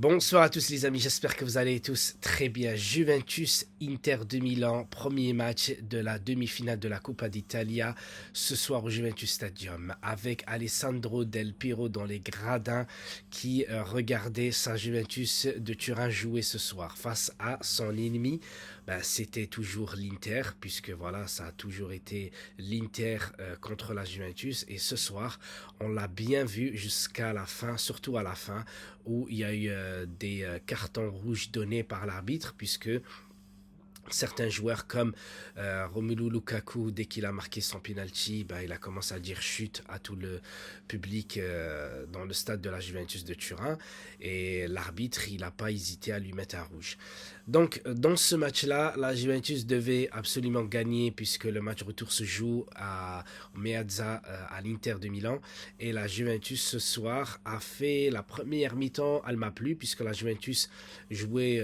Bonsoir à tous les amis, j'espère que vous allez tous très bien. Juventus Inter de Milan, premier match de la demi-finale de la Coppa d'Italia ce soir au Juventus Stadium avec Alessandro Del Piero dans les gradins qui regardait sa Juventus de Turin jouer ce soir face à son ennemi. C'était toujours l'Inter puisque voilà, ça a toujours été l'Inter contre la Juventus et ce soir on l'a bien vu jusqu'à la fin, surtout à la fin où il y a eu des cartons rouges donnés par l'arbitre, puisque certains joueurs comme Romelu Lukaku, dès qu'il a marqué son penalty, il a commencé à dire chute à tout le public dans le stade de la Juventus de Turin. Et l'arbitre, il n'a pas hésité à lui mettre un rouge. Donc, dans ce match-là, la Juventus devait absolument gagner puisque le match retour se joue au Meazza à l'Inter de Milan. Et la Juventus, ce soir, a fait la première mi-temps. Elle m'a plu puisque la Juventus jouait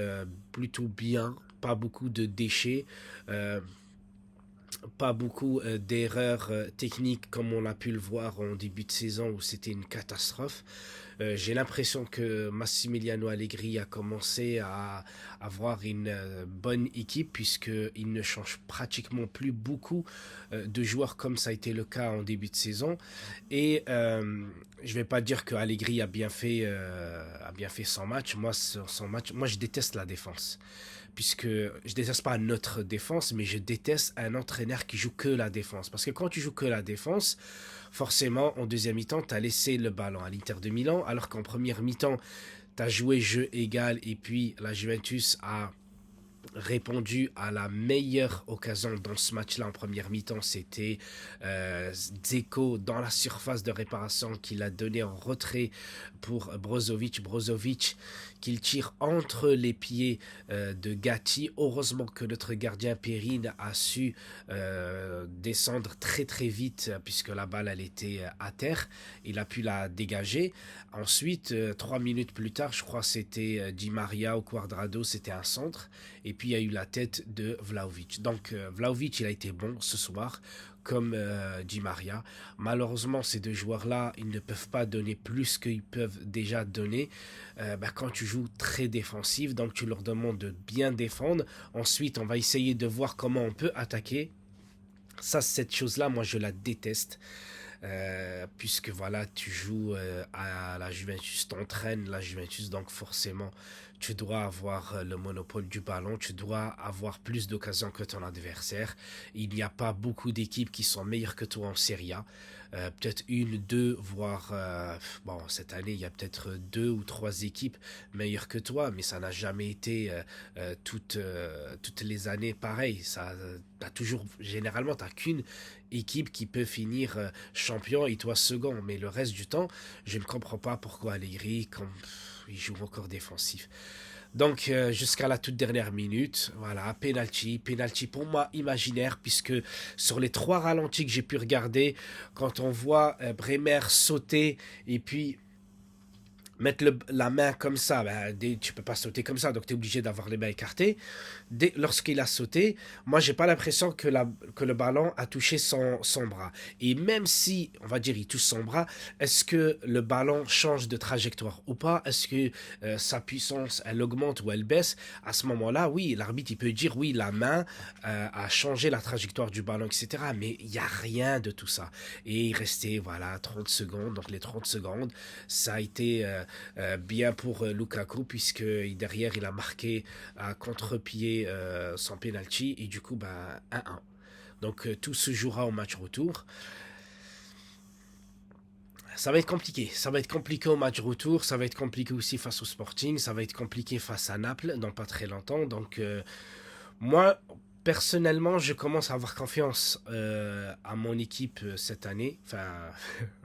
plutôt bien, pas beaucoup de déchets, pas beaucoup d'erreurs techniques comme on a pu le voir en début de saison où c'était une catastrophe. J'ai l'impression que Massimiliano Allegri a commencé à avoir une bonne équipe puisqu'il ne change pratiquement plus beaucoup de joueurs comme ça a été le cas en début de saison. Et je ne vais pas dire que Allegri a bien fait son match. Moi je déteste la défense puisque je déteste pas notre défense, mais je déteste un entraîneur qui joue que la défense. Parce que quand tu joues que la défense, forcément, en deuxième mi-temps, tu as laissé le ballon à l'Inter de Milan, alors qu'en première mi-temps, tu as joué jeu égal et puis la Juventus a répondu à la meilleure occasion dans ce match-là en première mi-temps. C'était Dzeko dans la surface de réparation qu'il a donné en retrait pour Brozovic. Brozovic qu'il tire entre les pieds de Gatti. Heureusement que notre gardien Perrine a su descendre très très vite puisque la balle elle était à terre. Il a pu la dégager. Ensuite, 3 minutes plus tard, je crois que c'était Di Maria ou Cuadrado, c'était un centre. Et puis il y a eu la tête de Vlahovic. Donc Vlahovic, il a été bon ce soir, comme Di Maria. Malheureusement, ces deux joueurs-là, ils ne peuvent pas donner plus qu'ils peuvent déjà donner quand tu joues très défensif. Donc tu leur demandes de bien défendre. Ensuite, on va essayer de voir comment on peut attaquer. Ça, cette chose-là, moi, je la déteste. Puisque voilà, tu joues à la Juventus, t'entraînes la Juventus, donc forcément, tu dois avoir le monopole du ballon, tu dois avoir plus d'occasions que ton adversaire. Il n'y a pas beaucoup d'équipes qui sont meilleures que toi en Serie A. Peut-être une, deux, voire cette année il y a peut-être deux ou trois équipes meilleures que toi, mais ça n'a jamais été toutes les années pareil. Ça, t'as toujours généralement t'as qu'une équipe qui peut finir champion et toi second, mais le reste du temps, je ne comprends pas pourquoi Allegri, il joue encore défensif. Donc jusqu'à la toute dernière minute, voilà, penalty pour moi imaginaire puisque sur les trois ralentis que j'ai pu regarder, quand on voit Bremer sauter et puis mettre la main comme ça, tu peux pas sauter comme ça, donc tu es obligé d'avoir les mains écartées. Lorsqu'il a sauté, moi j'ai pas l'impression que le ballon a touché son bras. Et même si, on va dire, il touche son bras, est-ce que le ballon change de trajectoire ou pas? Est-ce que sa puissance, elle augmente ou elle baisse? À ce moment-là, oui, l'arbitre il peut dire oui, la main a changé la trajectoire du ballon, etc. Mais il n'y a rien de tout ça. Et il restait, voilà, 30 secondes. Donc les 30 secondes, ça a été bien pour Lukaku puisque derrière il a marqué à contre-pied son penalty et du coup 1-1. Donc tout se jouera au match retour. Ça va être compliqué. Ça va être compliqué au match retour. Ça va être compliqué aussi face au Sporting. Ça va être compliqué face à Naples dans pas très longtemps. Donc moi, personnellement, je commence à avoir confiance à mon équipe cette année, enfin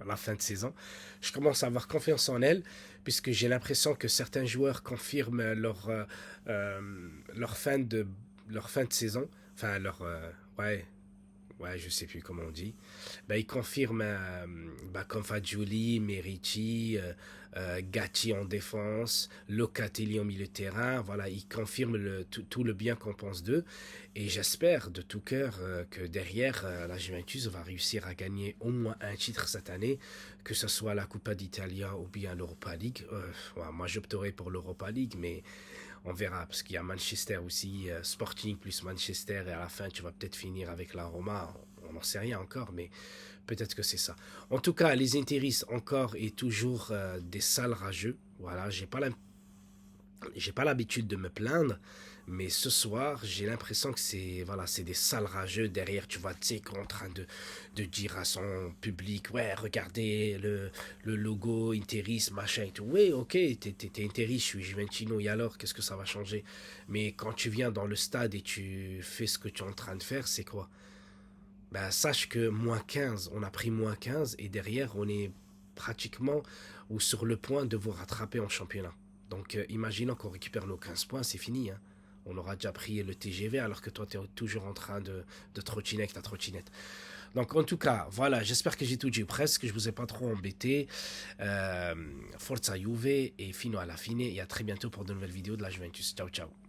à la fin de saison. Je commence à avoir confiance en elle, puisque j'ai l'impression que certains joueurs confirment leur, leur fin de saison, enfin ouais, Ouais, je sais plus comment on dit. Ben, il confirme comme Fagioli, Merici, Gatti en défense, Locatelli en milieu de terrain. Voilà, il confirme tout le bien qu'on pense d'eux. Et j'espère de tout cœur que derrière, la Juventus va réussir à gagner au moins un titre cette année, que ce soit la Coppa d'Italia ou bien l'Europa League. Ouais, moi, j'opterais pour l'Europa League, mais on verra, parce qu'il y a Manchester aussi, Sporting plus Manchester, et à la fin, tu vas peut-être finir avec la Roma. On n'en sait rien encore, mais peut-être que c'est ça. En tout cas, les Interistes encore et toujours des sales rageux. Voilà, j'ai pas l'habitude de me plaindre, mais ce soir, j'ai l'impression que c'est voilà, c'est des sales rageux derrière. Tu vois, Dzeko en train de dire à son public, ouais, regardez le logo Interis, machin et tout. Oui, ok, t'es Interis, je suis Juventino, et alors, qu'est-ce que ça va changer? Mais quand tu viens dans le stade et tu fais ce que tu es en train de faire, c'est quoi? Ben, sache que -15, on a pris -15 et derrière, on est pratiquement ou sur le point de vous rattraper en championnat. Donc, imaginons qu'on récupère nos 15 points, c'est fini, hein. On aura déjà pris le TGV alors que toi, tu es toujours en train de trottiner avec ta trottinette. Donc, en tout cas, voilà, j'espère que j'ai tout dit presque, je vous ai pas trop embêté. Forza Juve et fino alla fine et à très bientôt pour de nouvelles vidéos de la Juventus. Ciao, ciao.